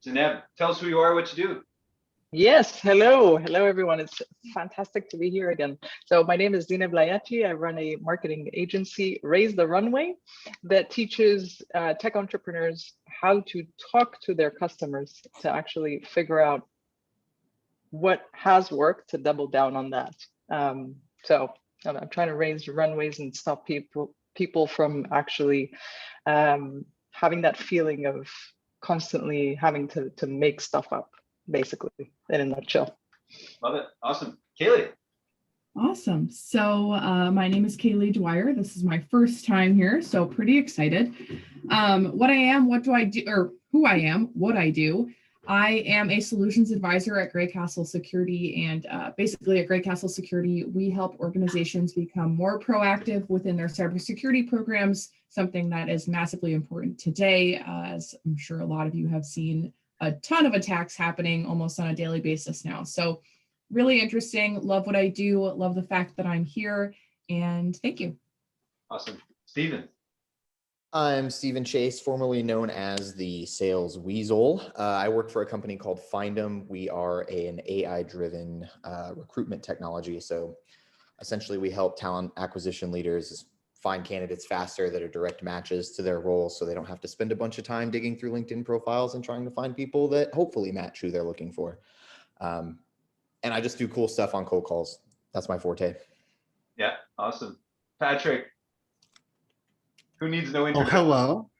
Zineb, tell us who you are, what you do. Yes, hello. Hello, everyone. It's fantastic to be here again. So my name is Zineb Layachi. I run a marketing agency, Raise the Runway, that teaches tech entrepreneurs how to talk to their customers to actually figure out what has worked to double down on that. So I'm trying to raise runways and stop people from actually having that feeling of constantly having to make stuff up, basically, in a nutshell. Love it. Awesome. Kaylee. Awesome. So my name is Kaylee Dwyer. This is my first time here, so pretty excited. What I am, what do I do, or who I am, what I do. I am a solutions advisor at Grey Castle Security, and basically at Grey Castle Security, we help organizations become more proactive within their cybersecurity programs, something that is massively important today, as I'm sure a lot of you have seen a ton of attacks happening almost on a daily basis now. So really interesting, love what I do, love the fact that I'm here, and thank you. Awesome. Steven. I'm Steven Chase, formerly known as the Sales Weasel. I work for a company called Findem. We are an AI-driven recruitment technology. So essentially we help talent acquisition leaders find candidates faster that are direct matches to their roles, so they don't have to spend a bunch of time digging through LinkedIn profiles and trying to find people that hopefully match who they're looking for. And I just do cool stuff on cold calls. That's my forte. Yeah, awesome. Patrick. Who needs no Oh, introduction? hello.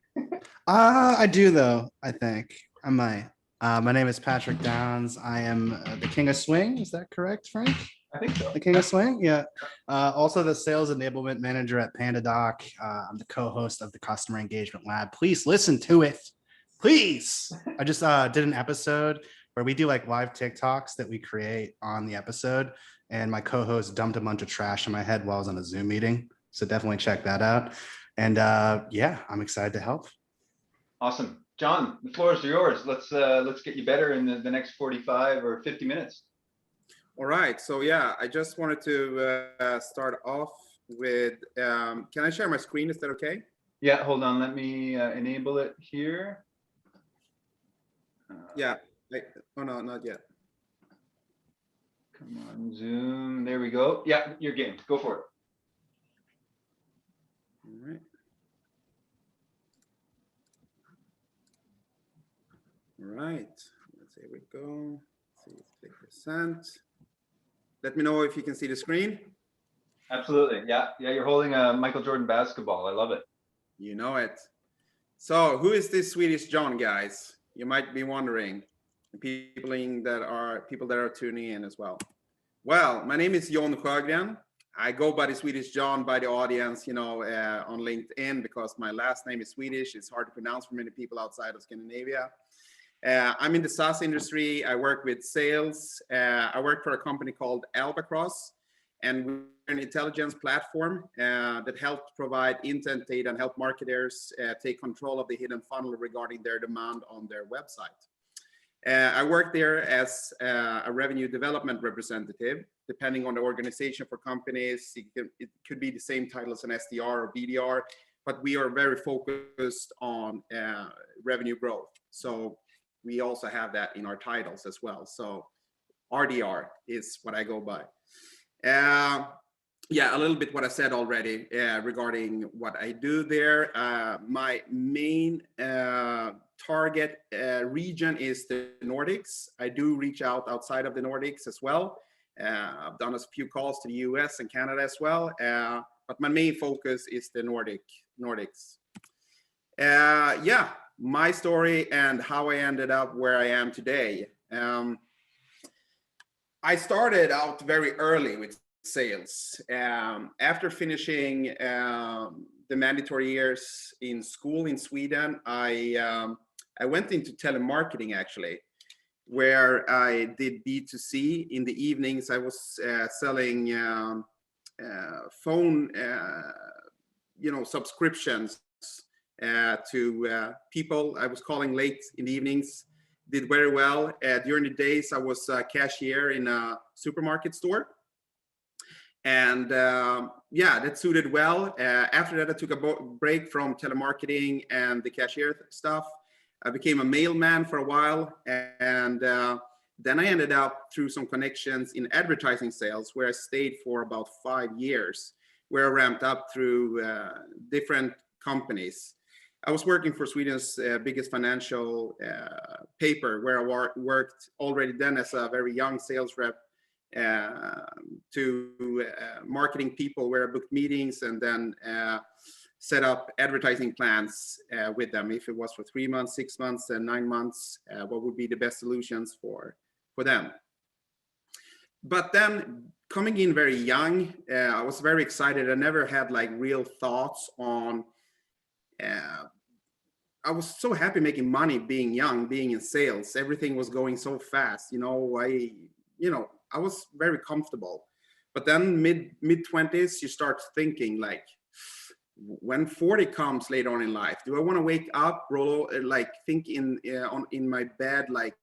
I do though, I think. I might. My name is Patrick Downs. I am the King of Swing. Is that correct, Frank? I think so. The King of Swing? Yeah. Also the Sales Enablement Manager at PandaDoc. I'm the co-host of the Customer Engagement Lab. Please listen to it. Please. I just did an episode where we do like live TikToks that we create on the episode. And my co-host dumped a bunch of trash in my head while I was on a Zoom meeting. So definitely check that out. And yeah, I'm excited to help. Awesome. John, the floor is yours. Let's get you better in the next 45 or 50 minutes. All right. So yeah, I just wanted to start off with, can I share my screen? Is that okay? Yeah, hold on. Let me enable it here. Yeah. Oh, no, not yet. Come on, Zoom. There we go. Yeah, you're game. Go for it. All right. All right. Here we go. Let's see, 50%. Let me know if you can see the screen. Absolutely. Yeah. Yeah. You're holding a Michael Jordan basketball. I love it. You know it. So who is this Swedish John, guys? You might be wondering. People that are tuning in as well. Well, my name is John Sjögren. I go by the Swedish John by the audience, on LinkedIn, because my last name is Swedish. It's hard to pronounce for many people outside of Scandinavia. I'm in the SaaS industry. I work with sales. I work for a company called Albacross, and we're an intelligence platform that helps provide intent data and help marketers take control of the hidden funnel regarding their demand on their website. I work there as a revenue development representative. Depending on the organization for companies, it could be the same title as an SDR or BDR, but we are very focused on revenue growth. So we also have that in our titles as well. So RDR is what I go by. Yeah, a little bit what I said already regarding what I do there. My main target region is the Nordics. I do reach out outside of the Nordics as well. I've done a few calls to the US and Canada as well, but my main focus is the Nordics. Yeah, my story and how I ended up where I am today. I started out very early with sales. After finishing the mandatory years in school in Sweden, I went into telemarketing actually, where I did B2C. In the evenings, I was selling phone, subscriptions to people. I was calling late in the evenings, did very well. During the days, I was a cashier in a supermarket store. And yeah, that suited well. After that, I took a break from telemarketing and the cashier stuff. I became a mailman for a while, and then I ended up through some connections in advertising sales, where I stayed for about 5 years, where I ramped up through different companies. I was working for Sweden's biggest financial paper, where I worked already then as a very young sales rep to marketing people, where I booked meetings and then set up advertising plans with them. If it was for 3 months, 6 months, and 9 months, what would be the best solutions for them. But then coming in very young, I was very excited. I never had like real thoughts on, I was so happy making money being young, being in sales. Everything was going so fast, I was very comfortable. But then mid-20s, you start thinking like, when 40 comes later on in life, do I want to wake up, like think in my bed, like,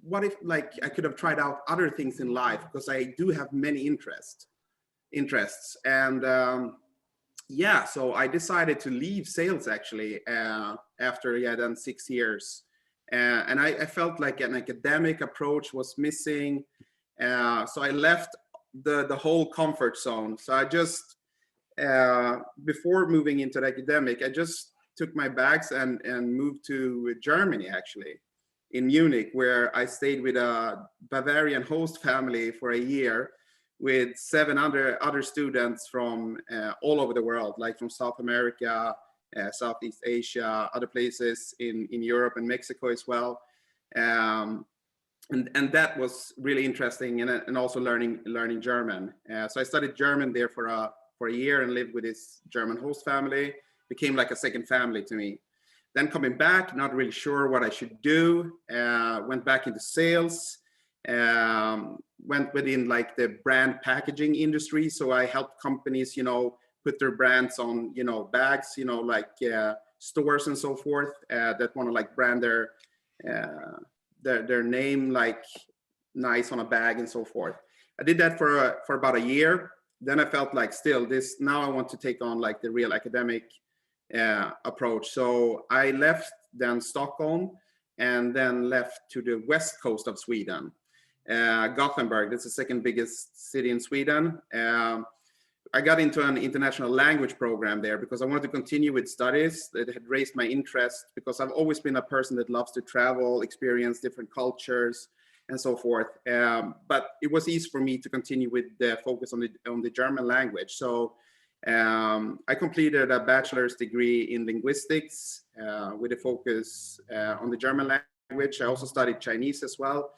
what if like I could have tried out other things in life, because I do have many interests, and so I decided to leave sales actually after done 6 years, and I felt like an academic approach was missing, so I left the whole comfort zone. So I just before moving into the academic, I just took my bags and moved to Germany, actually, in Munich, where I stayed with a Bavarian host family for a year, with 7 other students from all over the world, like from South America, Southeast Asia, other places in Europe and Mexico as well. And that was really interesting, and also learning German. So I studied German there for a year and lived with this German host family. Became like a second family to me. Then coming back, not really sure what I should do. Went back into sales. Went within like the brand packaging industry. So I helped companies, put their brands on, bags, like stores and so forth, that want to like brand their name like nice on a bag and so forth. I did that for about a year. Then I felt like now I want to take on like the real academic approach. So I left then Stockholm, and then left to the west coast of Sweden, Gothenburg. That's the second biggest city in Sweden. I got into an international language program there because I wanted to continue with studies that had raised my interest, because I've always been a person that loves to travel, experience different cultures and so forth. But it was easy for me to continue with the focus on the German language. So I completed a bachelor's degree in linguistics with a focus on the German language. I also studied Chinese as well.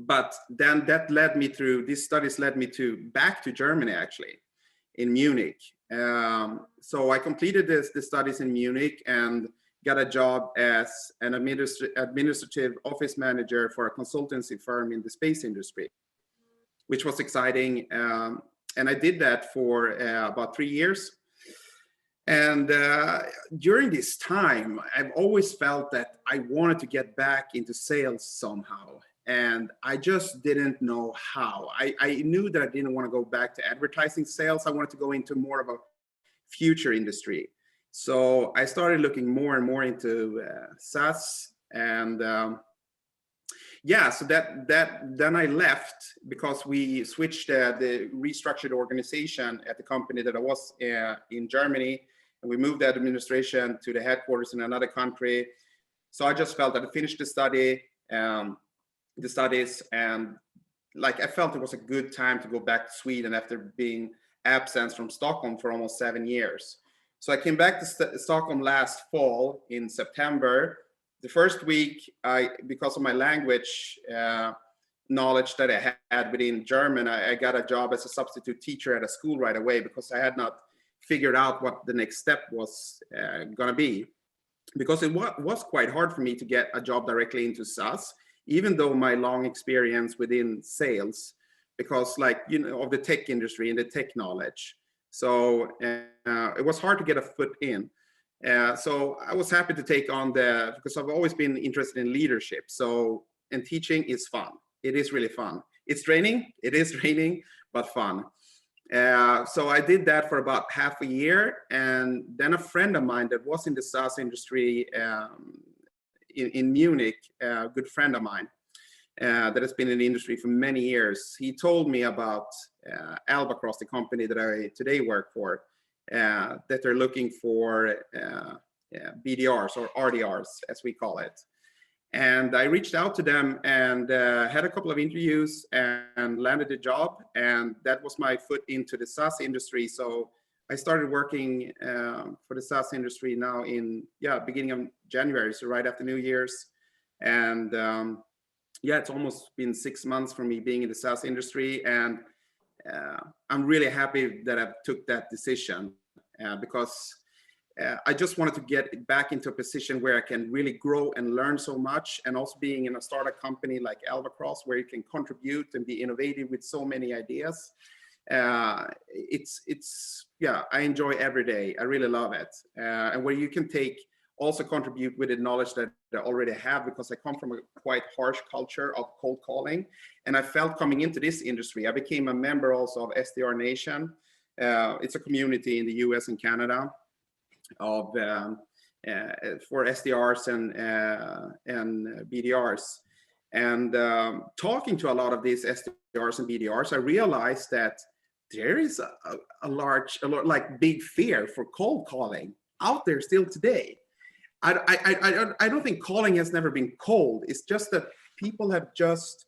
But then these studies led me back to Germany, actually, in Munich. So I completed the studies in Munich and got a job as an administrative office manager for a consultancy firm in the space industry, which was exciting. And I did that for about 3 years. And during this time, I've always felt that I wanted to get back into sales somehow. And I just didn't know how. I knew that I didn't want to go back to advertising sales. I wanted to go into more of a future industry. So I started looking more and more into SaaS, and so then I left because we switched the restructured organization at the company that I was in Germany, and we moved that administration to the headquarters in another country. So I just felt that I finished the studies, and like I felt it was a good time to go back to Sweden after being absent from Stockholm for almost 7 years. So I came back to Stockholm last fall in September. The first week, because of my language knowledge that I had within German, I got a job as a substitute teacher at a school right away, because I had not figured out what the next step was gonna be. Because it was quite hard for me to get a job directly into SaaS, even though my long experience within sales, because of the tech industry and the tech knowledge. So it was hard to get a foot in. So I was happy to take on because I've always been interested in leadership. And teaching is fun. It is really fun. It's draining. It is draining, but fun. So I did that for about half a year, and then a friend of mine that was in the SaaS industry in Munich, a good friend of mine that has been in the industry for many years, he told me about Albacross, the company that I today work for, that they're looking for BDRs or RDRs, as we call it. And I reached out to them and had a couple of interviews and landed a job. And that was my foot into the SaaS industry. So I started working for the SaaS industry now in, beginning of January, so right after New Year's. And it's almost been 6 months for me being in the SaaS industry. And I'm really happy that I took that decision because I just wanted to get back into a position where I can really grow and learn so much, and also being in a startup company like Albacross, where you can contribute and be innovative with so many ideas. I enjoy every day. I really love it. And where you can also contribute with the knowledge that I already have, because I come from a quite harsh culture of cold calling. And I felt coming into this industry, I became a member also of SDR Nation. It's a community in the US and Canada of for SDRs and BDRs, and talking to a lot of these SDRs and BDRs, I realized that there is a large big fear for cold calling out there still today. I don't think calling has never been cold. It's just that people have just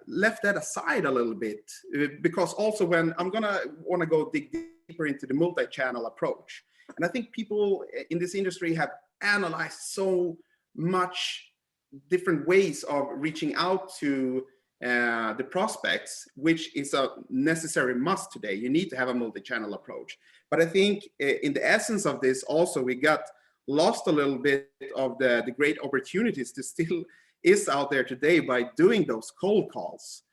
left that aside a little bit, because also when I'm gonna want to go dig deeper into the multi-channel approach, and I think people in this industry have analyzed so much different ways of reaching out to the prospects, which is a necessary must today. You need to have a multi-channel approach. But I think in the essence of this also, we got lost a little bit of the great opportunities to still is out there today by doing those cold calls.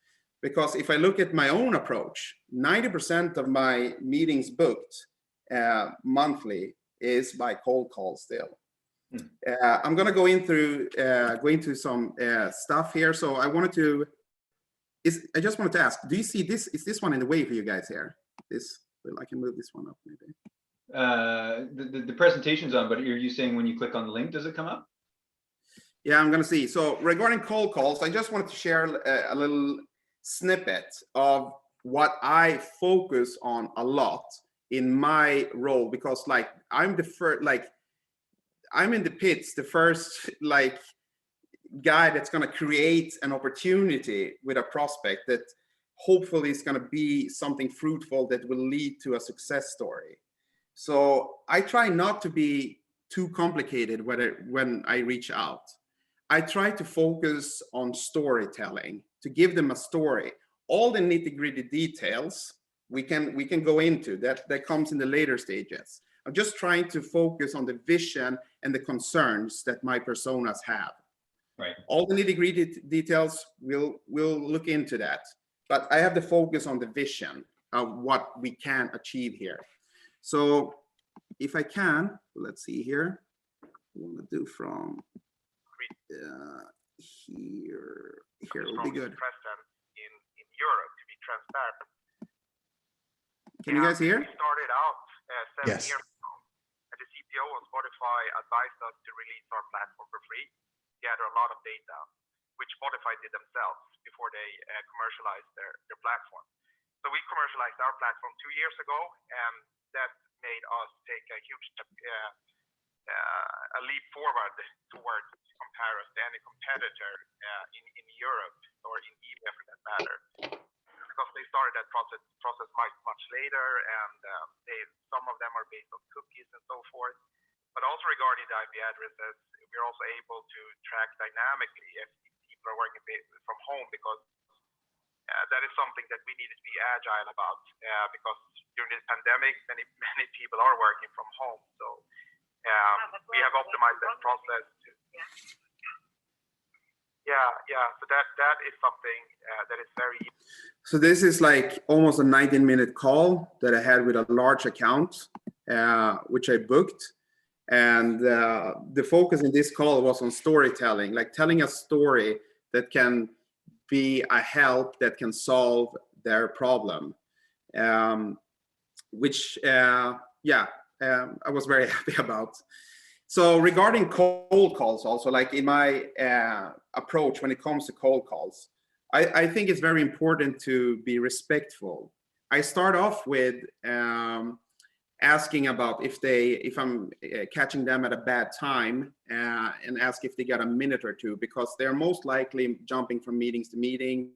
Because if I look at my own approach, 90% of my meetings booked monthly is by cold calls still. I'm going to go into some stuff here. So I just wanted to ask, do you see this? Is this one in the way for you guys here? Well, I can move this one up maybe. The presentation's on, but are you saying when you click on the link, does it come up? Yeah, I'm going to see. So regarding cold calls, I just wanted to share a little snippet of what I focus on a lot in my role, because I'm the first, I'm in the pits, the first guy that's going to create an opportunity with a prospect that hopefully is going to be something fruitful that will lead to a success story. So I try not to be too complicated when I reach out. I try to focus on storytelling, to give them a story. All the nitty-gritty details we can go into that comes in the later stages. I'm just trying to focus on the vision and the concerns that my personas have. Right. All the nitty-gritty details, we'll look into that. But I have the focus on the vision of what we can achieve here. So if I can, let's see here. I want to do from here will be good. In Europe, to be transparent. Can you guys hear? We started out 7 Yes. years ago, and the CTO of Spotify advised us to release our platform for free, gather a lot of data, which Spotify did themselves before they commercialized their platform. So we commercialized our platform 2 years ago, and that made us take a huge step, a leap forward towards compare us to any competitor in Europe or in EMEA for that matter, because they started that process much later, and some of them are based on cookies and so forth. But also regarding the IP addresses, we're also able to track dynamically if people are working from home, because that is something that we needed to be agile about, because during this pandemic, many people are working from home. So we have optimized that process. So that is something that is very easy. So this is almost a 19-minute call that I had with a large account, which I booked. And the focus in this call was on storytelling, telling a story that can be a help that can solve their problem, which I was very happy about. So regarding cold calls, also, like in my approach when it comes to cold calls, I think it's very important to be respectful. I start off with asking about if I'm catching them at a bad time, and ask if they got a minute or two, because they're most likely jumping from meetings to meetings,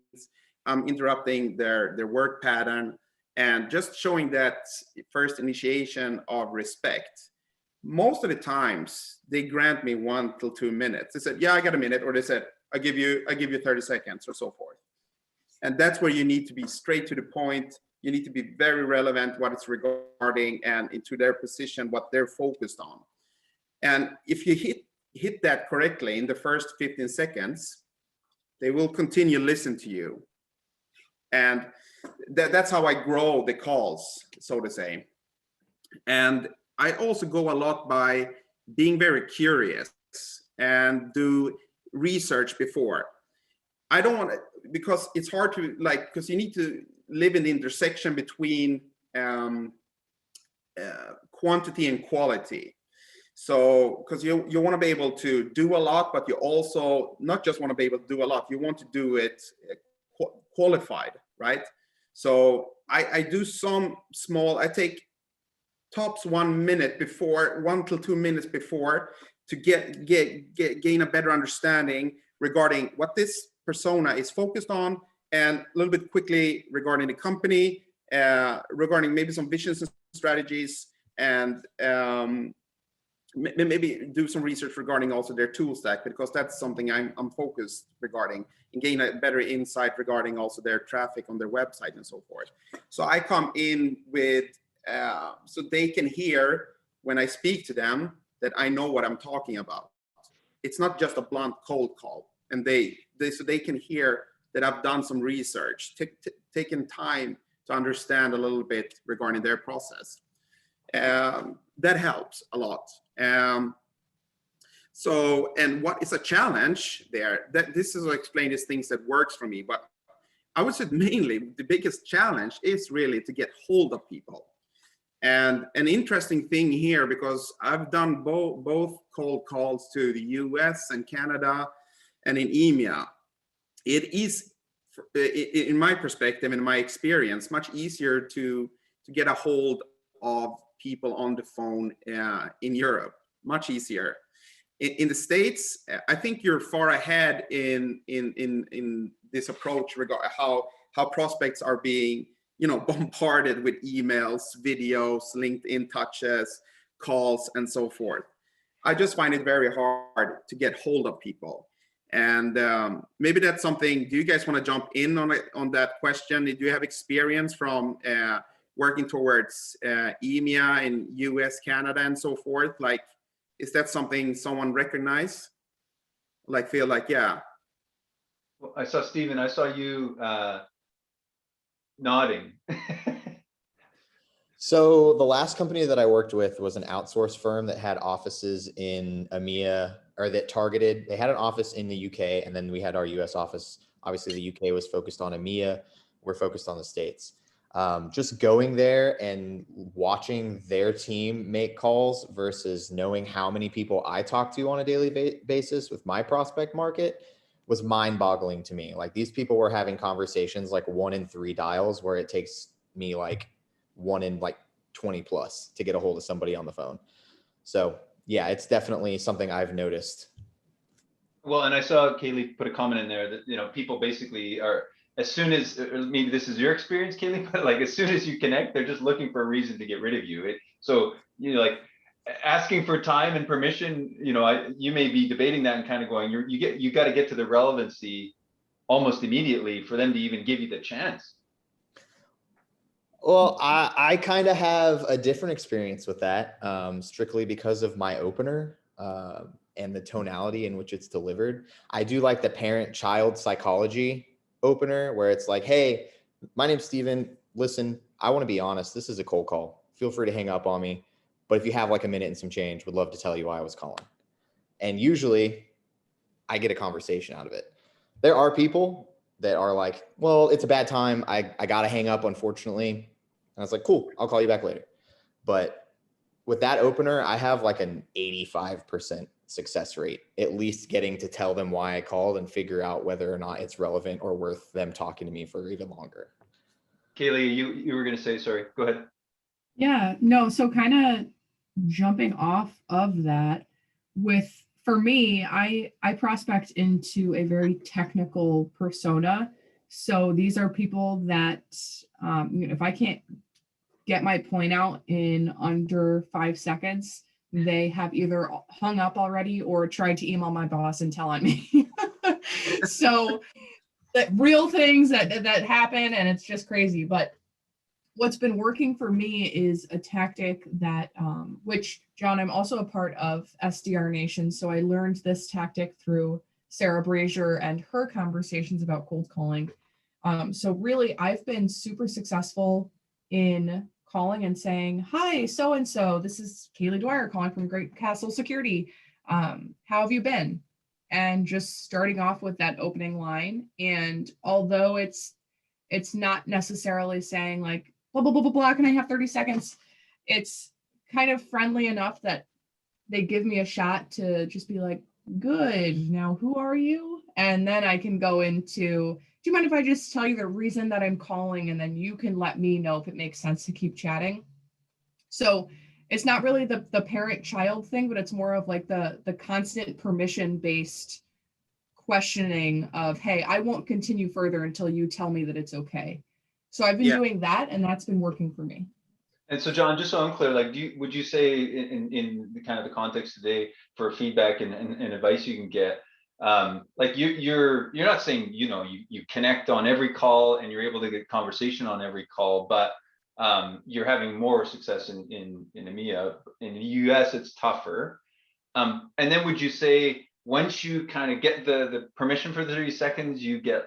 interrupting their work pattern, and just showing that first initiation of respect. Most of the times they grant me 1 to 2 minutes. They said, yeah, I got a minute, or they said, I give you 30 seconds, or so forth. And that's where you need to be straight to the point. You need to be very relevant what it's regarding, and into their position, what they're focused on. And if you hit that correctly in the first 15 seconds, they will continue to listen to you. And that's how I grow the calls, so to say. And I also go a lot by being very curious and do research before. I don't want to, because it's hard to, like, because you need to live in the intersection between quantity and quality. So, because you want to be able to do a lot, but you also not just want to be able to do a lot, you want to do it qualified, right? So I do some small, I take tops 1 minute before, 1 to 2 minutes before, to gain a better understanding regarding what this persona is focused on, and a little bit quickly regarding the company, regarding maybe some visions and strategies, and maybe do some research regarding also their tool stack, because that's something I'm focused regarding, and gain a better insight regarding also their traffic on their website and so forth. So I come in with, so they can hear when I speak to them that I know what I'm talking about. It's not just a blunt cold call, and so they can hear that I've done some research, taken time to understand a little bit regarding their process. That helps a lot. So, and what is a challenge there, that this is explain these things that works for me, but I would say mainly the biggest challenge is really to get hold of people. And an interesting thing here, because I've done both cold calls to the US and Canada and in EMEA, it is, in my perspective, in my experience, much easier to get a hold of people on the phone in Europe, much easier. In the States, I think you're far ahead in this approach regarding how prospects are being, bombarded with emails, videos, LinkedIn touches, calls, and so forth. I just find it very hard to get hold of people. And maybe that's something, do you guys want to jump in on that question? Do you have experience from working towards EMEA in US, Canada, and so forth? Like, is that something someone recognize? Like, feel like, yeah. Well, I saw Stephen, I saw you nodding. So the last company that I worked with was an outsource firm that had offices in EMEA, or that targeted, they had an office in the UK, and then we had our US office. Obviously the UK was focused on EMEA, we're focused on the States. Just going there and watching their team make calls versus knowing how many people I talk to on a daily basis with my prospect market was mind-boggling to me. Like, these people were having conversations like 1 in 3 dials, where it takes me like 1 in like 20 plus to get a hold of somebody on the phone. So yeah, it's definitely something I've noticed. Well, and I saw Kaylee put a comment in there that, people basically are, as soon as, or maybe this is your experience, Kaylee, but like, as soon as you connect, they're just looking for a reason to get rid of you. So, like, asking for time and permission, you may be debating that and kind of going, you got to get to the relevancy almost immediately for them to even give you the chance. Well, I kind of have a different experience with that, strictly because of my opener and the tonality in which it's delivered. I do like the parent-child psychology opener, where it's like, hey, my name's Steven. Listen, I want to be honest. This is a cold call. Feel free to hang up on me. But if you have like a minute and some change, would love to tell you why I was calling. And usually I get a conversation out of it. There are people that are like, well, it's a bad time. I got to hang up, unfortunately. And I was like, cool, I'll call you back later. But with that opener, I have like an 85% success rate, at least getting to tell them why I called and figure out whether or not it's relevant or worth them talking to me for even longer. Kaylee, you were gonna say, sorry, go ahead. Yeah, no, so kind of jumping off of that, for me, I prospect into a very technical persona. So these are people that if I can't get my point out in under 5 seconds, they have either hung up already or tried to email my boss and tell on me. So that real things that happen, and it's just crazy. But what's been working for me is a tactic that, which John, I'm also a part of SDR Nation. So I learned this tactic through Sarah Brazier and her conversations about cold calling. So really, I've been super successful in calling and saying, hi, so-and-so, this is Kaylee Dwyer calling from Great Castle Security. How have you been? And just starting off with that opening line. And although it's not necessarily saying like, blah, blah, blah, blah, blah, can I have 30 seconds? It's kind of friendly enough that they give me a shot to just be like, good, now who are you? And then I can go into, do you mind if I just tell you the reason that I'm calling, and then you can let me know if it makes sense to keep chatting? So it's not really the parent-child thing, but it's more of like the constant permission-based questioning of, hey, I won't continue further until you tell me that it's okay. So I've been doing that, and that's been working for me. And so, John, just so I'm clear, like, would you say in the kind of the context today for feedback and advice you can get, like you're not saying, you connect on every call and you're able to get conversation on every call, but you're having more success in EMEA. In the US, it's tougher. And then would you say once you kind of get the permission for the 30 seconds, you get,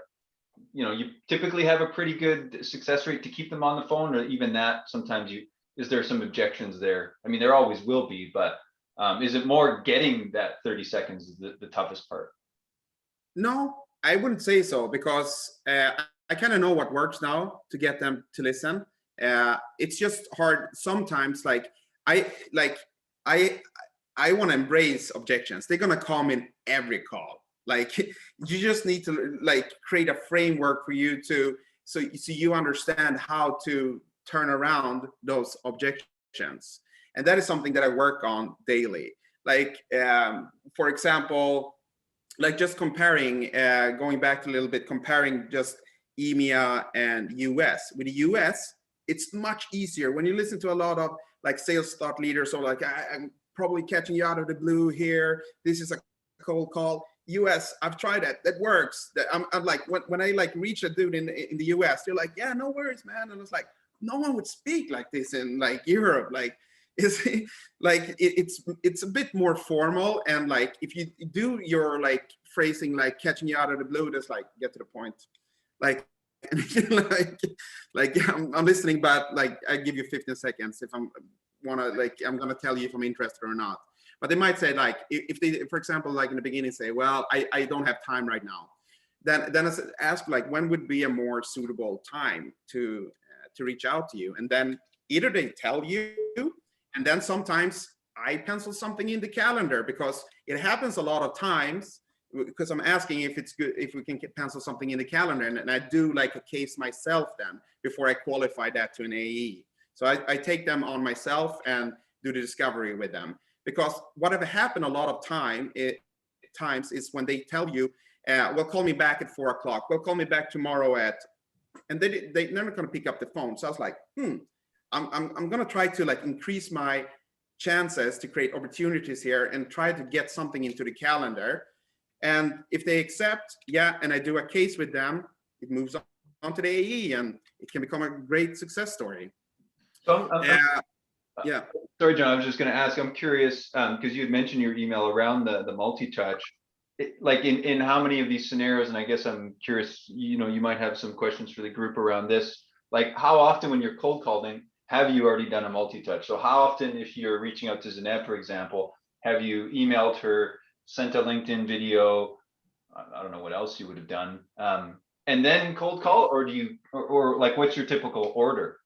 you typically have a pretty good success rate to keep them on the phone, or even that sometimes is there some objections there? I mean, there always will be, but is it more getting that 30 seconds is the toughest part? No, I wouldn't say so, because I kind of know what works now to get them to listen. It's just hard sometimes. I want to embrace objections. They're gonna come in every call. Like, you just need to create a framework for you to so you understand how to turn around those objections, and that is something that I work on daily. For example, just comparing, going back a little bit, comparing just EMEA and US. With the US, it's much easier when you listen to a lot of sales thought leaders, or I'm probably catching you out of the blue here. This is a cold call. US, I've tried that. That works. I'm like, when I reach a dude in the US, they're like, yeah, no worries, man. And it's like, no one would speak like this in Europe. It's a bit more formal, and if you do your phrasing catching you out of the blue, just get to the point. I'm listening, but I give you 15 seconds if I'm gonna tell you if I'm interested or not. But they might say if they, for example, in the beginning say, well, I don't have time right now. Then I ask when would be a more suitable time to reach out to you, and then either they tell you, and then sometimes I pencil something in the calendar, because it happens a lot of times, because I'm asking if it's good if we can pencil something in the calendar, and I do a case myself then before I qualify that to an AE. So I take them on myself and do the discovery with them. Because whatever happened a lot of times is when they tell you, well, call me back at 4 o'clock. Well, call me back tomorrow and they're never going to pick up the phone. So I was like, I'm going to try to increase my chances to create opportunities here and try to get something into the calendar. And if they accept, and I do a case with them, it moves on to the AE, and it can become a great success story. So yeah. Sorry, John, I was just going to ask, I'm curious, because you had mentioned your email around the multi-touch, in how many of these scenarios, and I guess I'm curious, you might have some questions for the group around this, how often when you're cold calling, have you already done a multi-touch? So how often, if you're reaching out to Zanette, for example, have you emailed her, sent a LinkedIn video, I don't know what else you would have done, and and then cold call, or do you, or like, what's your typical order?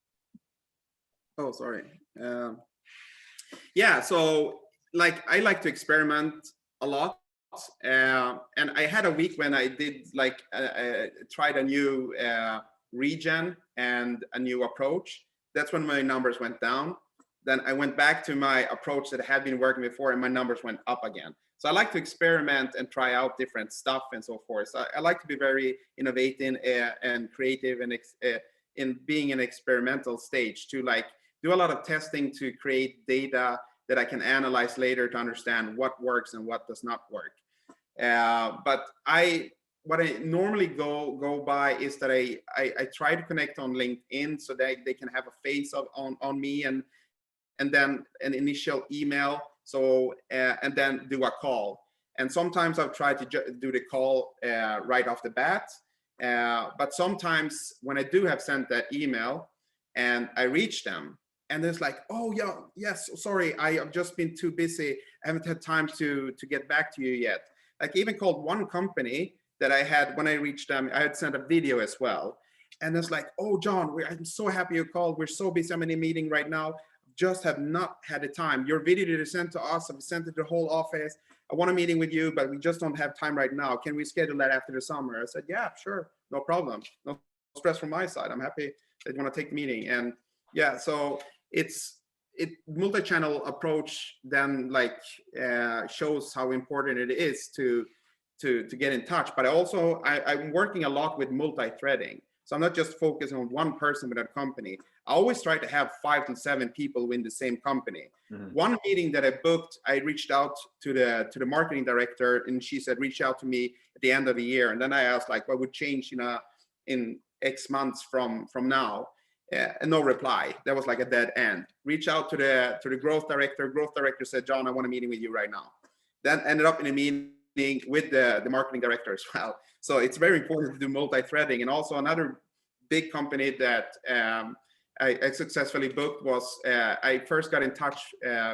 Oh, sorry. Yeah, so like I like to experiment a lot. And I had a week when I did like tried a new region and a new approach. That's when my numbers went down. Then I went back to my approach that had been working before, and my numbers went up again. So I like to experiment and try out different stuff and so forth. So I like to be very innovative and creative and in being an experimental stage to like do a lot of testing to create data that I can analyze later to understand what works and what does not work. But what I normally go by is that I try to connect on LinkedIn so that they can have a face on me, and then an initial email. So and then do a call. And sometimes I've tried to do the call right off the bat. But sometimes when I do have sent that email and I reach them, and it's like, oh yeah, yes, sorry, I have just been too busy. I haven't had time to get back to you yet. Like even called one company that I had, when I reached them, I had sent a video as well. And it's like, oh, John, I'm so happy you called. We're so busy. I'm in a meeting right now. Just have not had the time. Your video that you sent to us, I've sent it to the whole office. I want a meeting with you, but we just don't have time right now. Can we schedule that after the summer? I said, yeah, sure, no problem. No stress from my side. I'm happy that you want to take the meeting. And yeah, so it's multi-channel approach then like shows how important it is to get in touch. But also I'm working a lot with multi-threading. So I'm not just focusing on one person with a company. I always try to have 5 to 7 people in the same company. Mm-hmm. One meeting that I booked, I reached out to the marketing director, and she said, reach out to me at the end of the year. And then I asked like, what would change in X months from now? And no reply. That was like a dead end. Reach out to the growth director. Growth director said, John, I want a meeting with you right now. Then ended up in a meeting with the marketing director as well. So it's very important to do multi-threading. And also another big company that I successfully booked was I first got in touch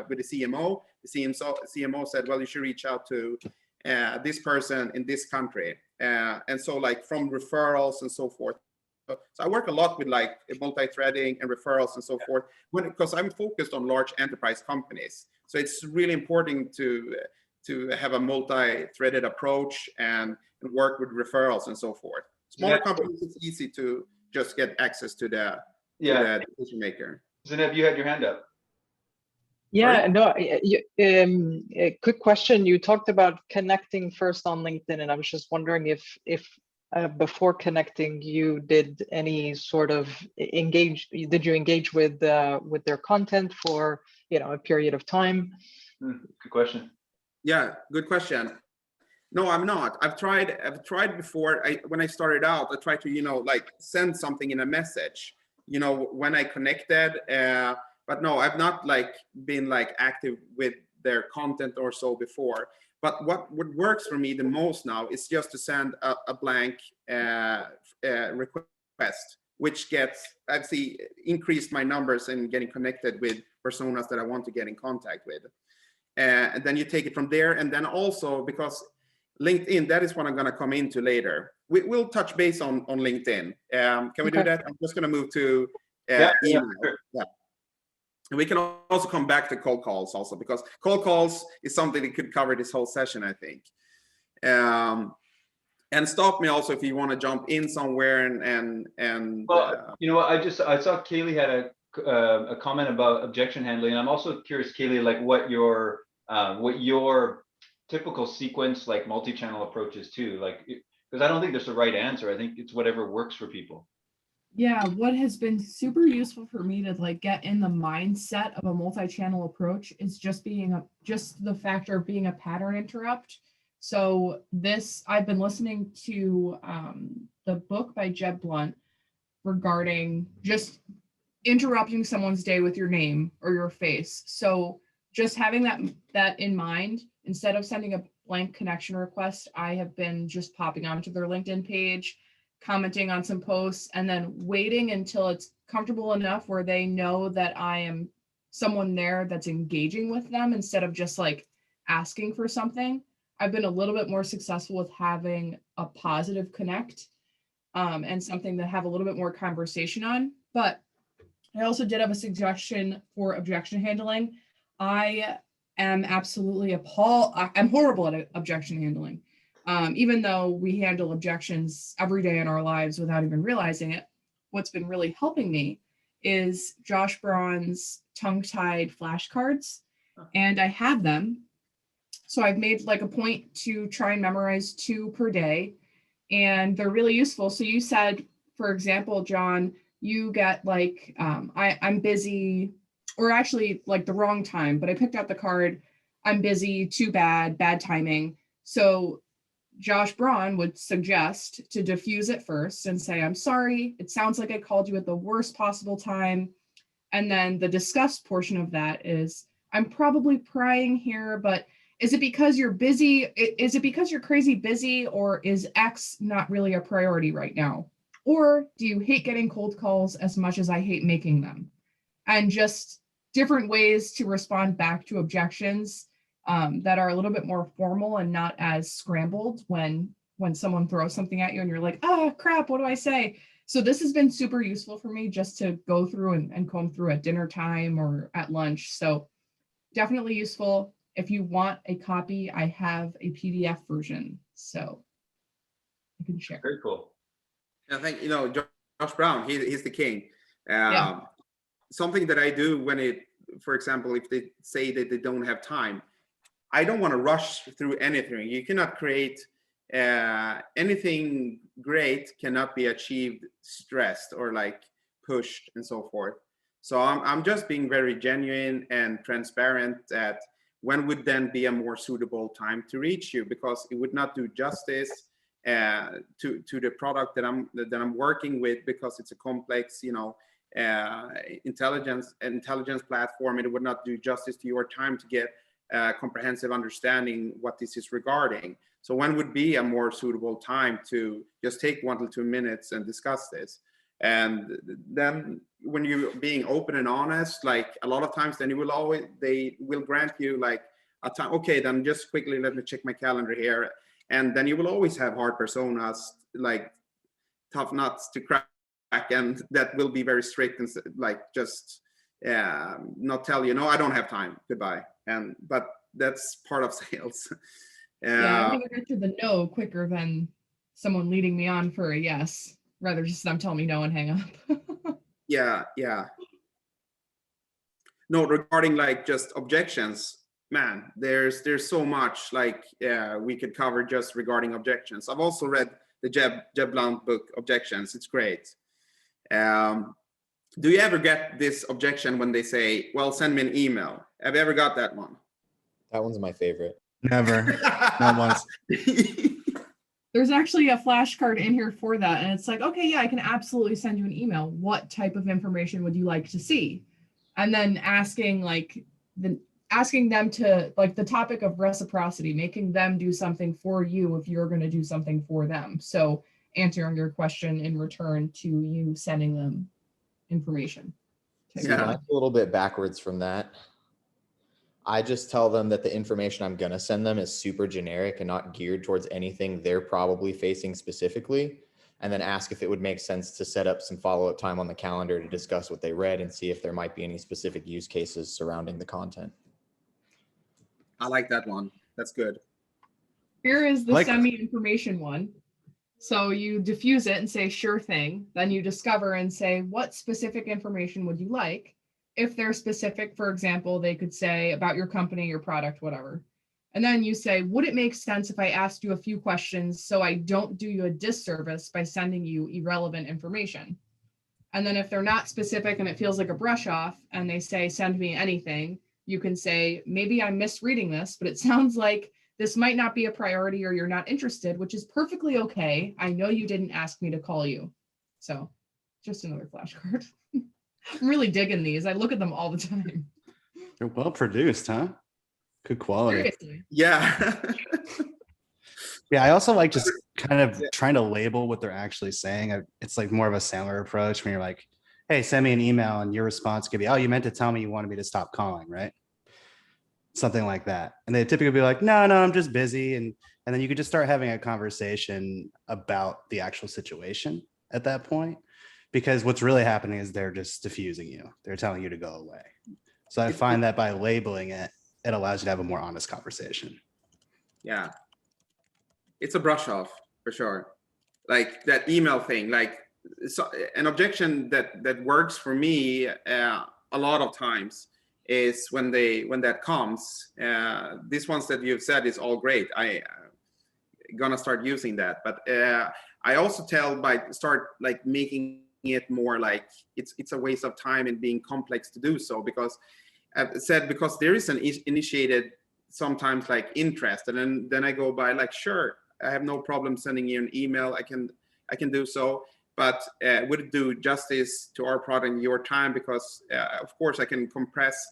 with the CMO. The CMO said, well, you should reach out to this person in this country. And so like from referrals and so forth. So I work a lot with like multi-threading and referrals and so forth, because I'm focused on large enterprise companies. So it's really important to have a multi-threaded approach and work with referrals and so forth. Smaller companies, it's easy to just get access to the decision maker. Zineb, you had your hand up. Yeah, no, a quick question. You talked about connecting first on LinkedIn, and I was just wondering if before connecting, you did any sort of did you engage with their content for a period of time? Good question. Yeah, good question. No, I'm not. I've tried before. When I started out, I tried to like send something in a message when I connected, but no, I've not like been like active with their content or so before. But what works for me the most now is just to send a blank request, which I've increased my numbers and getting connected with personas that I want to get in contact with. And then you take it from there. And then also, because LinkedIn, that is what I'm going to come into later. We'll touch base on LinkedIn. Can we do that? I'm just going to move to email. Sure. Yeah. And we can also come back to cold calls also, because cold calls is something that could cover this whole session, I think. And stop me also if you want to jump in somewhere and well, I saw Kaylee had a comment about objection handling. I'm also curious, Kaylee, like what your typical sequence, like multi-channel approaches too, like, because I don't think there's a right answer. I think it's whatever works for people. Yeah, what has been super useful for me to like get in the mindset of a multi-channel approach is just the factor of being a pattern interrupt. So I've been listening to the book by Jeb Blunt regarding just interrupting someone's day with your name or your face. So just having that in mind, instead of sending a blank connection request, I have been just popping onto their LinkedIn page, commenting on some posts, and then waiting until it's comfortable enough where they know that I am someone there that's engaging with them instead of just like asking for something. I've been a little bit more successful with having a positive connect. and something to have a little bit more conversation on. But I also did have a suggestion for objection handling. I am absolutely appalled. I'm horrible at objection handling. Even though we handle objections every day in our lives without even realizing it, what's been really helping me is Josh Braun's tongue-tied flashcards, and I have them. So I've made like a point to try and memorize 2 per day, and they're really useful. So you said, for example, John, you get like, I'm busy, or actually like the wrong time, but I picked out the card, I'm busy, too bad, bad timing. So Josh Braun would suggest to diffuse it first and say, I'm sorry, it sounds like I called you at the worst possible time. And then the discuss portion of that is, I'm probably prying here, but is it because you're busy? Is it because you're crazy busy, or is X not really a priority right now? Or do you hate getting cold calls as much as I hate making them? And just different ways to respond back to objections that are a little bit more formal and not as scrambled when someone throws something at you and you're like, oh crap, what do I say? So this has been super useful for me just to go through and comb through at dinner time or at lunch. So definitely useful. If you want a copy, I have a PDF version, so I can share. Very cool. I think, Josh Braun, he's the king. Yeah. Something that I do when for example, if they say that they don't have time, I don't want to rush through anything. You cannot create anything great cannot be achieved stressed or like pushed and so forth. So I'm just being very genuine and transparent at when would then be a more suitable time to reach you, because it would not do justice to the product that I'm working with, because it's a complex, intelligence platform, and it would not do justice to your time to get comprehensive understanding what this is regarding. So when would be a more suitable time to just take 1 to 2 minutes and discuss this? And then when you're being open and honest, like a lot of times, then they will grant you like a time. Okay, then just quickly let me check my calendar here. And then you will always have hard personas, like tough nuts to crack, and that will be very strict and like just not tell you, no, I don't have time, goodbye. But that's part of sales. Yeah, I'm gonna get to the no quicker than someone leading me on for a yes, rather just them tell me no and hang up. Yeah. No, regarding like just objections, man, there's so much like we could cover just regarding objections. I've also read the Jeb Blount book, Objections. It's great. Do you ever get this objection when they say, well, send me an email? Have you ever got that one? That one's my favorite. Never, not once. There's actually a flashcard in here for that. And it's like, okay, yeah, I can absolutely send you an email. What type of information would you like to see? And then asking them to like the topic of reciprocity, making them do something for you if you're going to do something for them. So answering your question in return to you sending them information. See, mine's a little bit backwards from that. I just tell them that the information I'm going to send them is super generic and not geared towards anything they're probably facing specifically, and then ask if it would make sense to set up some follow-up time on the calendar to discuss what they read and see if there might be any specific use cases surrounding the content. I like that one. That's good. Here is the send me information one. So you diffuse it and say, sure thing. Then you discover and say, what specific information would you like? If they're specific, for example, they could say about your company, your product, whatever. And then you say, would it make sense if I asked you a few questions so I don't do you a disservice by sending you irrelevant information? And then if they're not specific and it feels like a brush off and they say, send me anything, you can say, maybe I'm misreading this, but it sounds like this might not be a priority or you're not interested, which is perfectly okay. I know you didn't ask me to call you. So just another flashcard. I'm really digging these. I look at them all the time. They're well produced, huh? Good quality. Seriously. Yeah. Yeah, I also like just kind of trying to label what they're actually saying. It's like more of a Sandler approach when you're like, hey, send me an email, and your response could be, oh, you meant to tell me you wanted me to stop calling, right? something like that. And they typically be like, no, I'm just busy. And then you could just start having a conversation about the actual situation at that point. Because what's really happening is they're just diffusing you. They're telling you to go away. So I find that by labeling it, it allows you to have a more honest conversation. Yeah. It's a brush off for sure. Like that email thing, like so an objection that works for me a lot of times is when that comes, these ones that you've said is all great. I gonna start using that, but I also tell by start like making it more like it's a waste of time and being complex to do so, because I've said, because there is an initiated sometimes like interest, and then I go by like, sure, I have no problem sending you an email. I can do so, but would it do justice to our product in your time? Because of course I can compress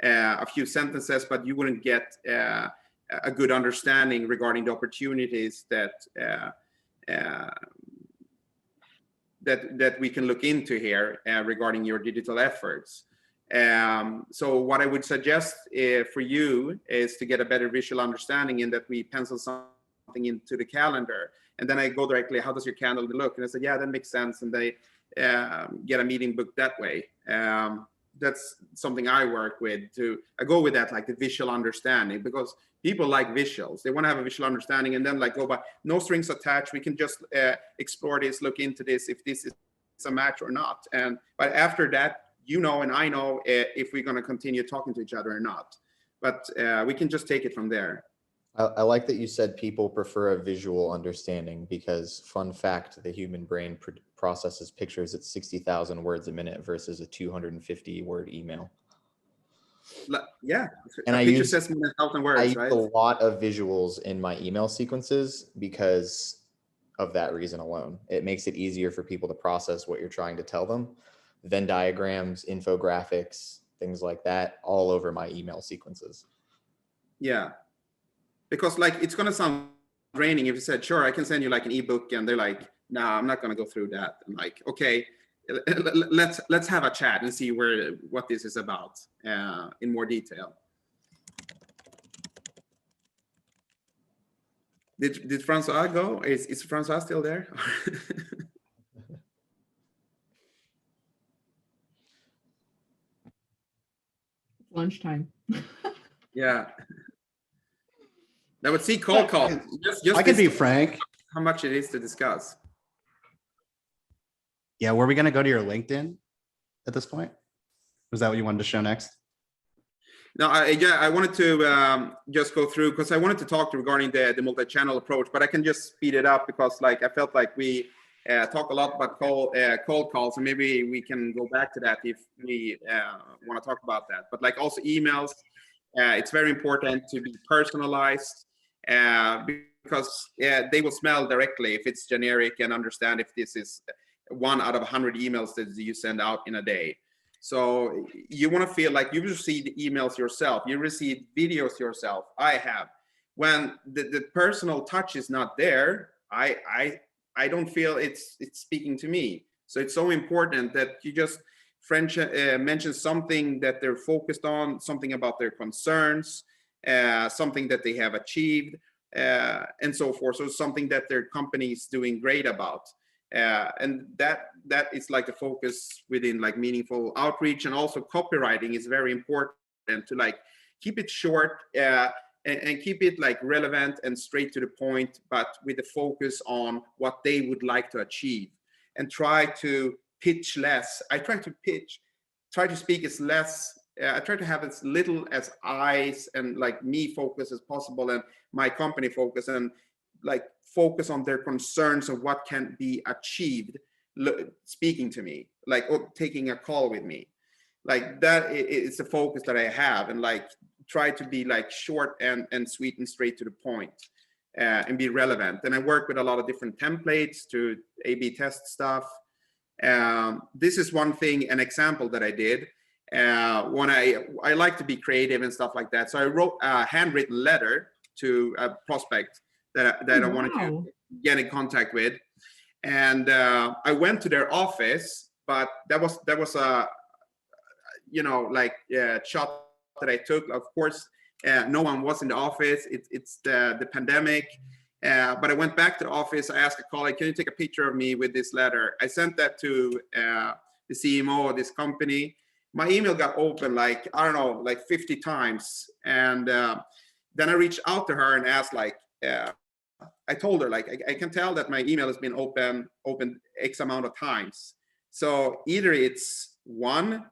a few sentences, but you wouldn't get a good understanding regarding the opportunities that we can look into here regarding your digital efforts. So what I would suggest for you is to get a better visual understanding in that we pencil something into the calendar. And then I go directly, how does your calendar look? And I said, yeah, that makes sense. And they get a meeting booked that way. That's something I work with I go with that, like the visual understanding, because people like visuals. They want to have a visual understanding and then like go by, no strings attached. We can just explore this, look into this, if this is a match or not. But after that, you know, and I know if we're going to continue talking to each other or not. But we can just take it from there. I like that you said people prefer a visual understanding, because fun fact, the human brain processes pictures at 60,000 words a minute versus a 250 word email. Yeah, and a picture says more than 1,000 words, I use right? a lot of visuals in my email sequences because of that reason alone. It makes it easier for people to process what you're trying to tell them. Venn diagrams, infographics, things like that, all over my email sequences. Yeah, because like it's gonna sound draining if you said, sure, I can send you like an ebook, and they're like, nah, I'm not gonna go through that. I'm like, okay, let's have a chat and see what this is about in more detail. Did Francois go? Is Francois still there? Lunchtime. Yeah. Now, let's see cold call. Just I can be frank. How much it is to discuss. Yeah, were we going to go to your LinkedIn at this point? Was that what you wanted to show next? No, I wanted to just go through, because I wanted to talk regarding the multi-channel approach, but I can just speed it up because like I felt like we talked a lot about cold calls, and maybe we can go back to that if we want to talk about that. But like also emails, it's very important to be personalized because they will smell directly if it's generic and understand if this is 1 out of 100 emails that you send out in a day. So you want to feel like you receive emails yourself, you receive videos yourself. I have. When the personal touch is not there, I don't feel it's speaking to me. So it's so important that you just mention something that they're focused on, something about their concerns, something that they have achieved, and so forth. So something that their company is doing great about. And that is like the focus within like meaningful outreach. And also copywriting is very important to like keep it short and keep it like relevant and straight to the point, but with the focus on what they would like to achieve, and try to pitch less. I try to speak as less. I try to have as little as eyes and like me focus as possible, and my company focus, and like focus on their concerns of what can be achieved speaking to me, like, or taking a call with me. Like that is the focus that I have, and like try to be like short and sweet and straight to the point, and be relevant. And I work with a lot of different templates to A/B test stuff. This is one thing, an example that I did when I like to be creative and stuff like that. So I wrote a handwritten letter to a prospect that I wanted to get in contact with, and I went to their office, but that was a shot that I took. Of course, no one was in the office. It's the pandemic. But I went back to the office. I asked a colleague, can you take a picture of me with this letter? I sent that to the CMO of this company. My email got open like, I don't know, like 50 times. And then I reached out to her and asked like, I told her like, I can tell that my email has been opened X amount of times. So either it's one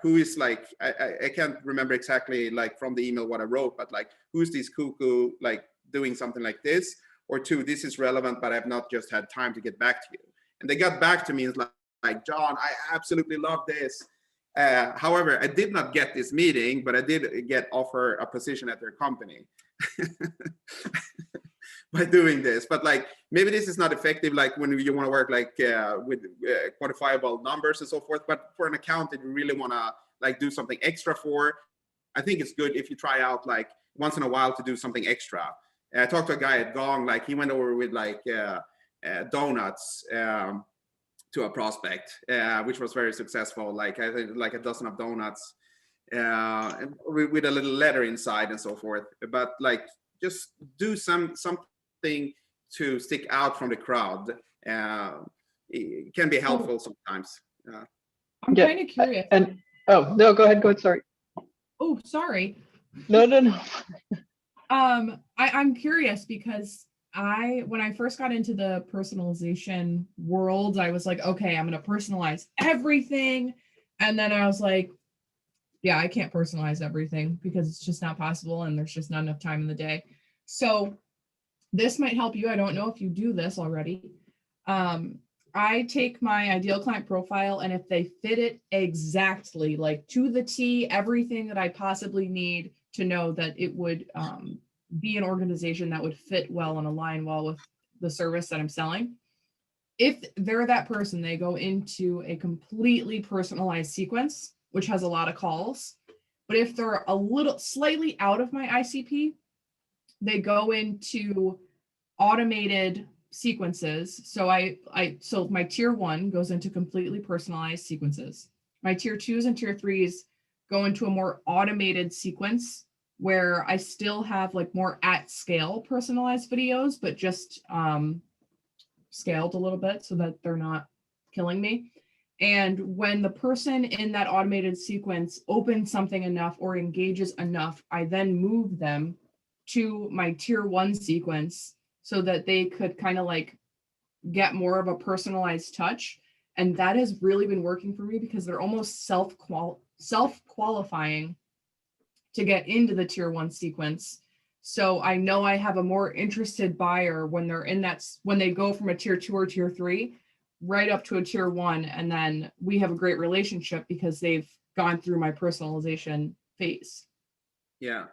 who is like, I can't remember exactly like from the email what I wrote, but like, who's this cuckoo like doing something like this? Or two, this is relevant, but I've not just had time to get back to you. And they got back to me and like, John, I absolutely love this. However, I did not get this meeting, but I did get offered a position at their company by doing this. But like, maybe this is not effective, like when you want to work like with quantifiable numbers and so forth. But for an accountant, you really want to like do something extra for. I think it's good if you try out like once in a while to do something extra. I talked to a guy at Gong, like he went over with like donuts to a prospect, which was very successful. Like I think like a dozen of donuts with a little letter inside and so forth. But like just do something to stick out from the crowd. It can be helpful sometimes. I'm kind of curious. And oh no, go ahead. Sorry. Oh, sorry. No. I'm curious because when I first got into the personalization world, I was like, okay, I'm going to personalize everything. And then I was like, yeah, I can't personalize everything because it's just not possible. And there's just not enough time in the day. So this might help you. I don't know if you do this already. I take my ideal client profile, and if they fit it exactly, like to the T, everything that I possibly need to know that it would be an organization that would fit well and align well with the service that I'm selling. If they're that person, they go into a completely personalized sequence, which has a lot of calls. But if they're a little slightly out of my ICP, they go into automated sequences. So so my tier 1 goes into completely personalized sequences. My tier 2s and tier 3s go into a more automated sequence where I still have like more at scale personalized videos, but just scaled a little bit so that they're not killing me. And when the person in that automated sequence opens something enough or engages enough, I then move them to my tier 1 sequence so that they could kind of like get more of a personalized touch. And that has really been working for me because they're almost self-qualifying to get into the tier 1 sequence. So I know I have a more interested buyer when they're in that, when they go from a tier 2 or tier 3 right up to a tier 1. And then we have a great relationship because they've gone through my personalization phase. Yeah.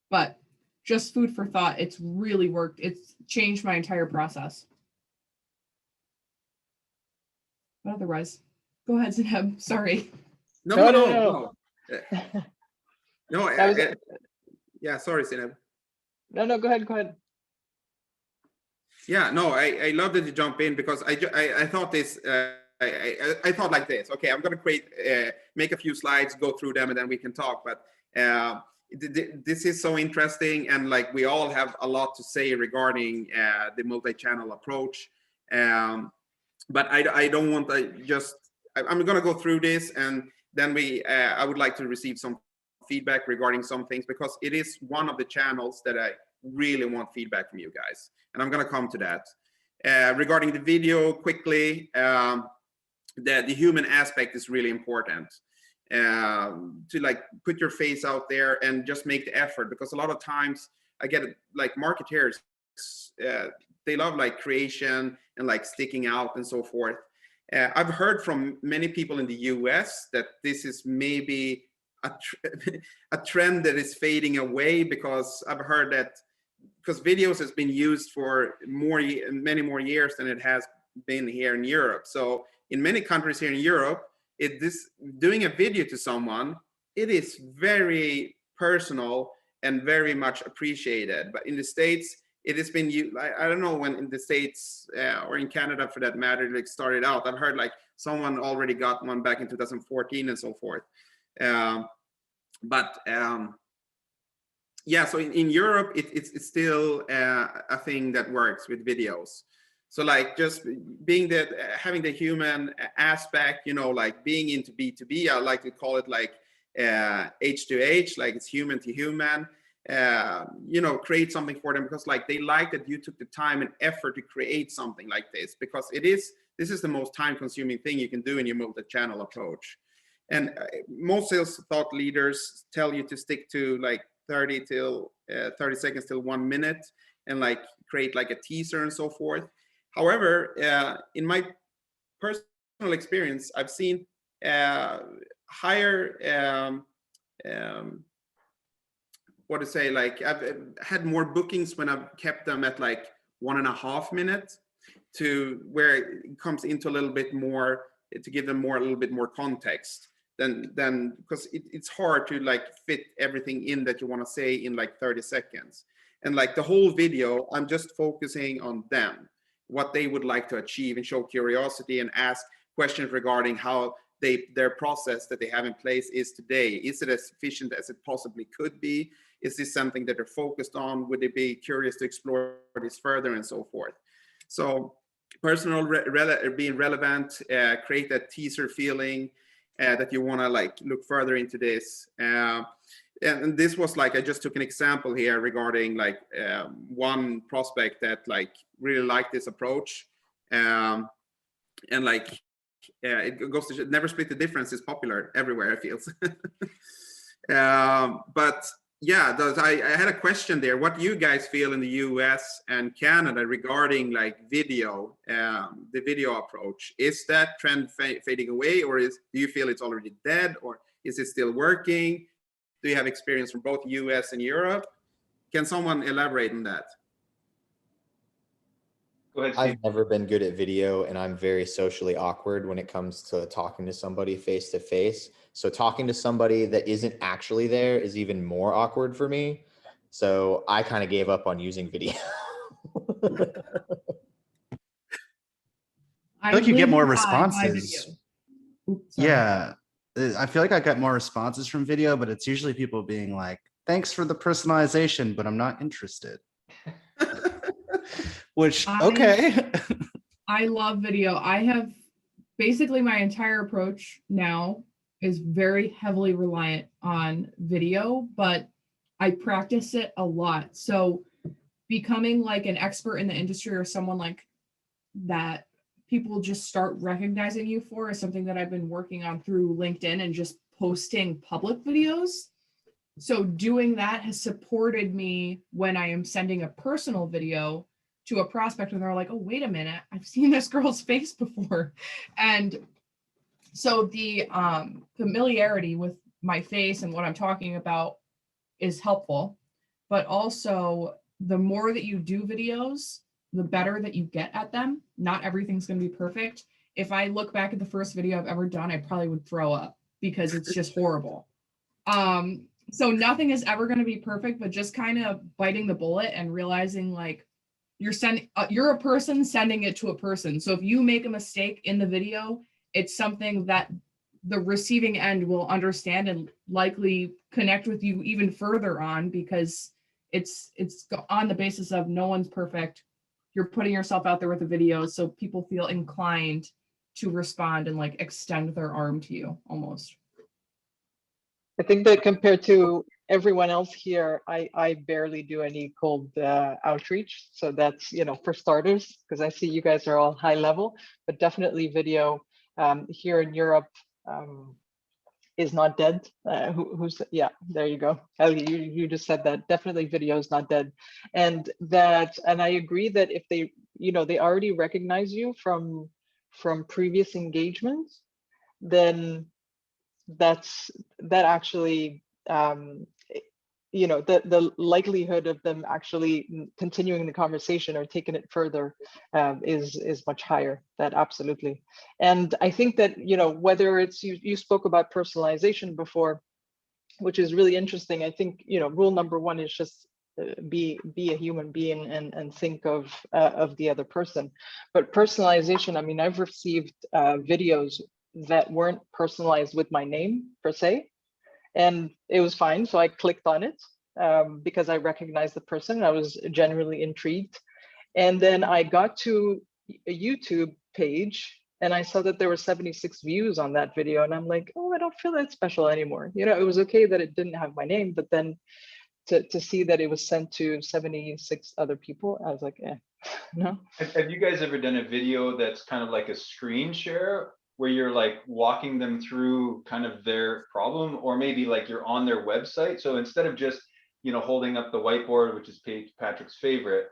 But just food for thought. It's really worked. It's changed my entire process. But otherwise, go ahead, Zineb. Sorry. No. Yeah, sorry, Zineb. No, go ahead. Yeah, no, I love that you jump in because I thought this, I thought like this, okay, I'm going to make a few slides, go through them, and then we can talk. But this is so interesting. And like, we all have a lot to say regarding the multi-channel approach. But I don't want to I'm going to go through this, and then I would like to receive some feedback regarding some things, because it is one of the channels that I really want feedback from you guys. And I'm going to come to that. Regarding the video quickly, the human aspect is really important. To like put your face out there and just make the effort, because a lot of times I get like marketeers, they love like creation and like sticking out and so forth. I've heard from many people in the US that this is maybe a trend that is fading away, because I've heard that because videos has been used for many more years than it has been here in Europe. So in many countries here in Europe, doing a video to someone, it is very personal and very much appreciated. But in the States, it has been used. I don't know when in the States or in Canada for that matter, like started out. I've heard like someone already got one back in 2014 and so forth. but yeah, so in Europe, it's still a thing that works with videos. So like just being that, having the human aspect, you know, like being into B2B, I like to call it like H to H, like it's human to human. You know, create something for them because like they like that you took the time and effort to create something like this, because this is the most time consuming thing you can do in your multi-channel approach. And most sales thought leaders tell you to stick to like 30 seconds till 1 minute and like create like a teaser and so forth. However, in my personal experience, I've seen higher what to say, like I've had more bookings when I've kept them at like 1.5 minutes, to where it comes into a little bit more, to give them a little bit more context than because it's hard to like fit everything in that you want to say in like 30 seconds. And like the whole video, I'm just focusing on them, what they would like to achieve, and show curiosity and ask questions regarding how their process that they have in place is today. Is it as efficient as it possibly could be? Is this something that they're focused on? Would they be curious to explore this further, and so forth? So personal being relevant, create that teaser feeling that you want to like look further into this. And this was like, I just took an example here regarding like one prospect that like really liked this approach. And like, it goes to never split the difference is popular everywhere, it feels. But yeah, I had a question there. What do you guys feel in the US and Canada regarding like video, the video approach? Is that trend fading away, or do you feel it's already dead, or is it still working? Do you have experience from both US and Europe? Can someone elaborate on that? Go ahead, Steve. I've never been good at video, and I'm very socially awkward when it comes to talking to somebody face to face. So talking to somebody that isn't actually there is even more awkward for me. So I kind of gave up on using video. I feel like you get more live by responses. video. Oops, sorry. Yeah, I feel like I get more responses from video, but it's usually people being like, thanks for the personalization, but I'm not interested. Which, okay. I love video. I have basically my entire approach now is very heavily reliant on video, but I practice it a lot. So becoming like an expert in the industry, or someone like that people just start recognizing you for, is something that I've been working on through LinkedIn and just posting public videos. So doing that has supported me when I am sending a personal video to a prospect and they're like, oh, wait a minute, I've seen this girl's face before. And so the familiarity with my face and what I'm talking about is helpful, but also the more that you do videos, the better that you get at them. Not everything's going to be perfect. If I look back at the first video I've ever done, I probably would throw up because it's just horrible. So nothing is ever going to be perfect, but just kind of biting the bullet and realizing like, you're a person sending it to a person. So if you make a mistake in the video, it's something that the receiving end will understand and likely connect with you even further on, because it's on the basis of no one's perfect. You're putting yourself out there with a video, so people feel inclined to respond and like extend their arm to you almost. I think that compared to everyone else here, I barely do any cold outreach. So that's, for starters, because I see you guys are all high level, but definitely video here in Europe is not dead. Yeah, there you go. Ellie, you just said that. Definitely video is not dead. And I agree that if they, they already recognize you from previous engagements, then that actually the likelihood of them actually continuing the conversation or taking it further is much higher. That absolutely. And I think that whether it's you spoke about personalization before, which is really interesting. I think rule number one is just be a human being and think of the other person. But personalization, I mean, I've received videos that weren't personalized with my name per se, and it was fine. So I clicked on it because I recognized the person and I was genuinely intrigued. And then I got to a YouTube page and I saw that there were 76 views on that video. And I'm like, oh, I don't feel that special anymore. You know, it was okay that it didn't have my name, but then to see that it was sent to 76 other people, I was like, no. Have you guys ever done a video that's kind of like a screen share where you're like walking them through kind of their problem, or maybe like you're on their website? So instead of just, you know, holding up the whiteboard, which is Patrick's favorite,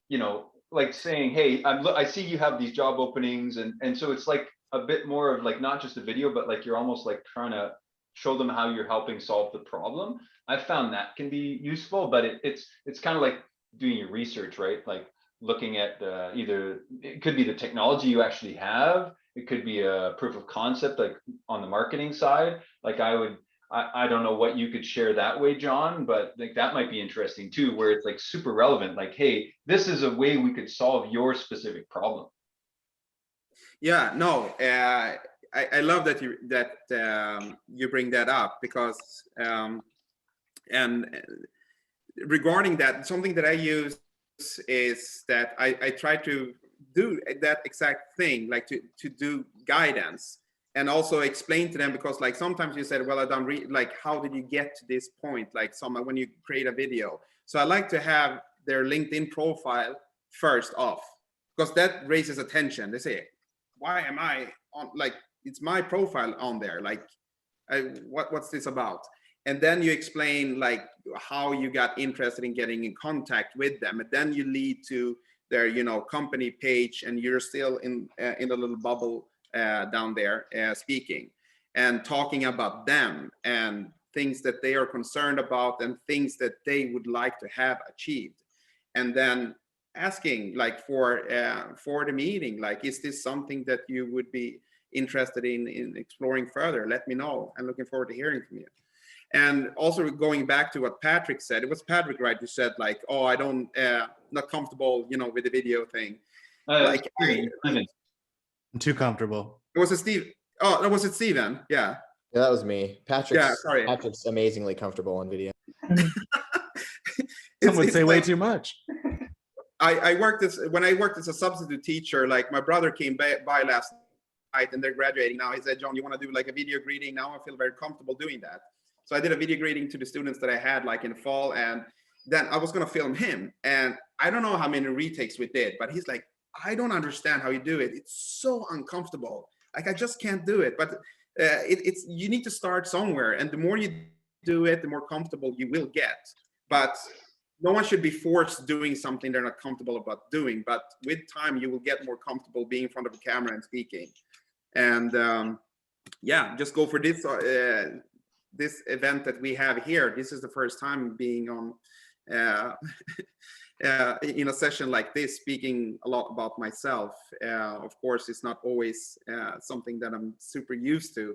you know, like saying, hey, I see you have these job openings. And so it's like a bit more of like, not just a video, but like you're almost like trying to show them how you're helping solve the problem. I found that can be useful, but it's kind of like doing your research, right? Like looking at either it could be the technology you actually have, it could be a proof of concept, like on the marketing side. Like I don't know what you could share that way, John, but like that might be interesting too, where it's like super relevant. Like, hey, this is a way we could solve your specific problem. Yeah, no, I love that you bring that up, because and regarding that, something that I use is that I try to do that exact thing, like to do guidance and also explain to them, because like sometimes you said, well, I don't like, how did you get to this point? Like when you create a video. So I like to have their LinkedIn profile first off, because that raises attention. They say, why am I on, like, it's my profile on there, like what's this about? And then you explain like how you got interested in getting in contact with them, and then you lead to their, you know, company page, and you're still in a little bubble down there speaking and talking about them and things that they are concerned about and things that they would like to have achieved, and then asking like for the meeting, like, is this something that you would be interested in exploring further? Let me know. I'm looking forward to hearing from you. And also going back to what Patrick said, it was Patrick, right? You said like, oh, I don't, not comfortable, you know, with the video thing. Like I'm too comfortable. Was it Steve? Oh, was it Steven? Yeah. Yeah, that was me. Sorry. Patrick's amazingly comfortable on video. Some would say way too much. I worked when I worked as a substitute teacher, like my brother came by last night and they're graduating now. He said, John, you want to do like a video greeting? Now I feel very comfortable doing that. So I did a video greeting to the students that I had like in the fall, and then I was going to film him. And I don't know how many retakes we did, but he's like, I don't understand how you do it. It's so uncomfortable. Like, I just can't do it. But it's you need to start somewhere. And the more you do it, the more comfortable you will get. But no one should be forced doing something they're not comfortable about doing. But with time, you will get more comfortable being in front of a camera and speaking. And yeah, just go for this. This event that we have here, this is the first time being on in a session like this, speaking a lot about myself. Of course, it's not always something that I'm super used to,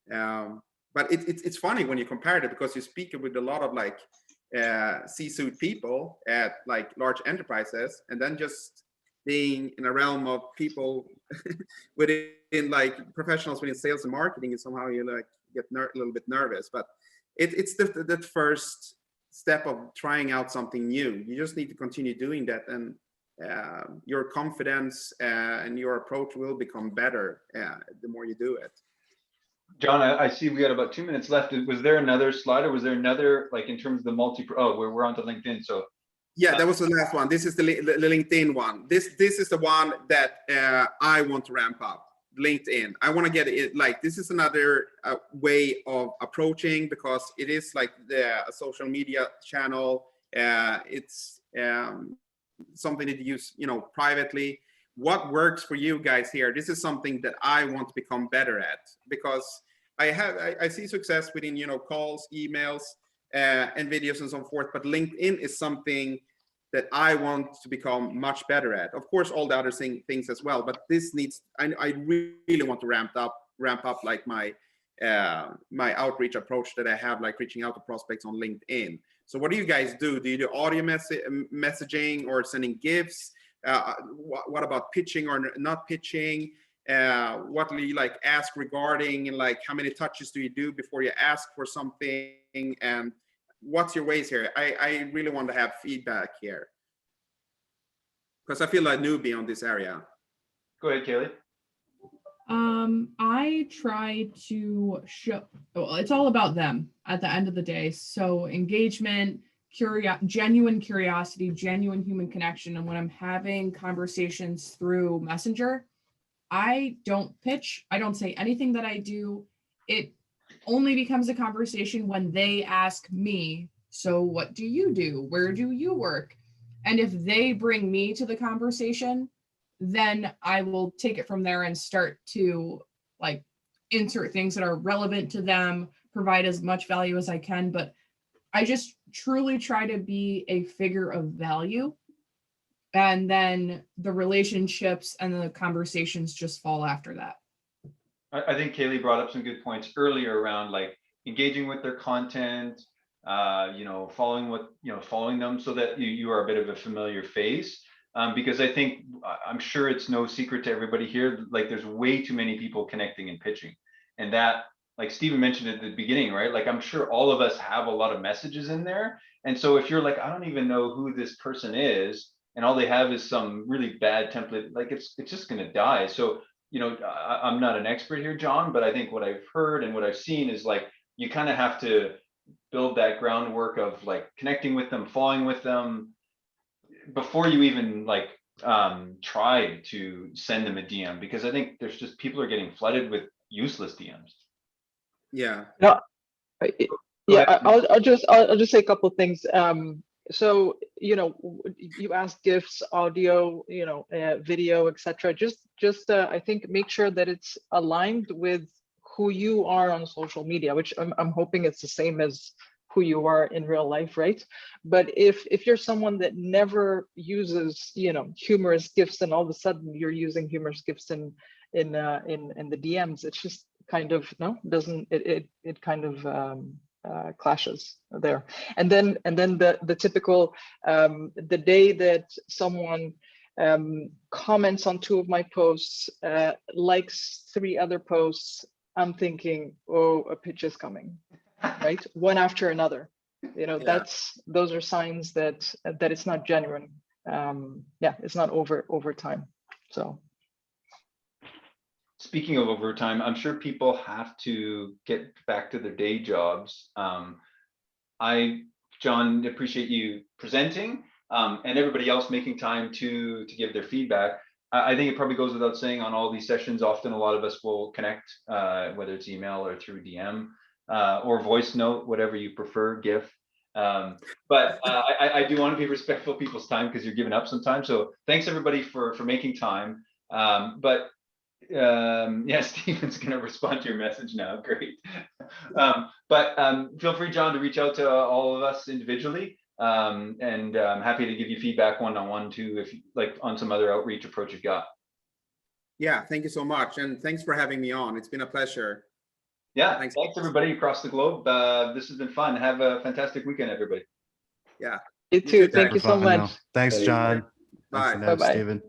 but it's funny when you compare it, because you speak with a lot of like C-suite people at like large enterprises, and then just being in a realm of people within like professionals within sales and marketing, and somehow you like get a little bit nervous. But it's the first step of trying out something new. You just need to continue doing that, and your confidence and your approach will become better the more you do it. John, I see we got about 2 minutes left. Was there another slide, or was there another, like in terms of the we're on to LinkedIn, so. Yeah, that was the last one. This is the LinkedIn one. This is the one that I want to ramp up. LinkedIn. I want to get it, like, this is another way of approaching, because it is like a social media channel. It's something that you use, you know, privately. What works for you guys here? This is something that I want to become better at, because I see success within, you know, calls, emails, and videos and so forth. But LinkedIn is something that I want to become much better at. Of course, all the other things as well, but this needs, I really want to ramp up like my outreach approach that I have, like reaching out to prospects on LinkedIn. So what do you guys do? Do you do audio messaging or sending GIFs? What about pitching or not pitching? what do you like ask regarding, like how many touches do you do before you ask for something, and what's your ways here? I really want to have feedback here because I feel like newbie on this area. Go ahead, Kaylee. I try to show, well, it's all about them at the end of the day. So engagement, genuine curiosity, genuine human connection. And when I'm having conversations through Messenger, I don't pitch. I don't say anything that I do. It only becomes a conversation when they ask me, so what do you do? Where do you work? And if they bring me to the conversation, then I will take it from there and start to like insert things that are relevant to them, provide as much value as I can. But I just truly try to be a figure of value. And then the relationships and the conversations just fall after that. I think Kaylee brought up some good points earlier around like engaging with their content, following them so that you are a bit of a familiar face. Because I'm sure it's no secret to everybody here, like there's way too many people connecting and pitching. And that, like Steven mentioned at the beginning, right? Like I'm sure all of us have a lot of messages in there. And so if you're like, I don't even know who this person is, and all they have is some really bad template, like it's just gonna die. So, I'm not an expert here, John, but I think what I've heard and what I've seen is like, you kind of have to build that groundwork of like connecting with them, following with them, before you even like try to send them a DM, because I think there's just people are getting flooded with useless DMs. Yeah. I'll just say a couple of things. So you asked GIFs, audio, video, etc. Just I think make sure that it's aligned with who you are on social media, which I'm hoping it's the same as who you are in real life, right? But if you're someone that never uses humorous GIFs, and all of a sudden you're using humorous GIFs in the DMs, it's just kind of it kind of clashes there. And then the typical the day that someone comments on 2 of my posts, likes 3 other posts, I'm thinking, oh, a pitch is coming. Right, one after another. Those are signs that it's not genuine. It's not over time. So speaking of overtime, I'm sure people have to get back to their day jobs. John, appreciate you presenting and everybody else making time to give their feedback. I think it probably goes without saying on all these sessions, often a lot of us will connect, whether it's email or through DM. Or voice note, whatever you prefer, GIF. But I do want to be respectful of people's time because you're giving up some time. So thanks everybody for making time. Steven's going to respond to your message now. Great. Feel free, John, to reach out to all of us individually. And I'm happy to give you feedback one-on-one too, if you like on some other outreach approach you've got. Yeah, thank you so much. And thanks for having me on. It's been a pleasure. Yeah, thanks everybody across the globe. This has been fun. Have a fantastic weekend, everybody. Yeah. You too. Thank you so much. Thanks, John. Bye. Thanks, Bye-bye. Steven.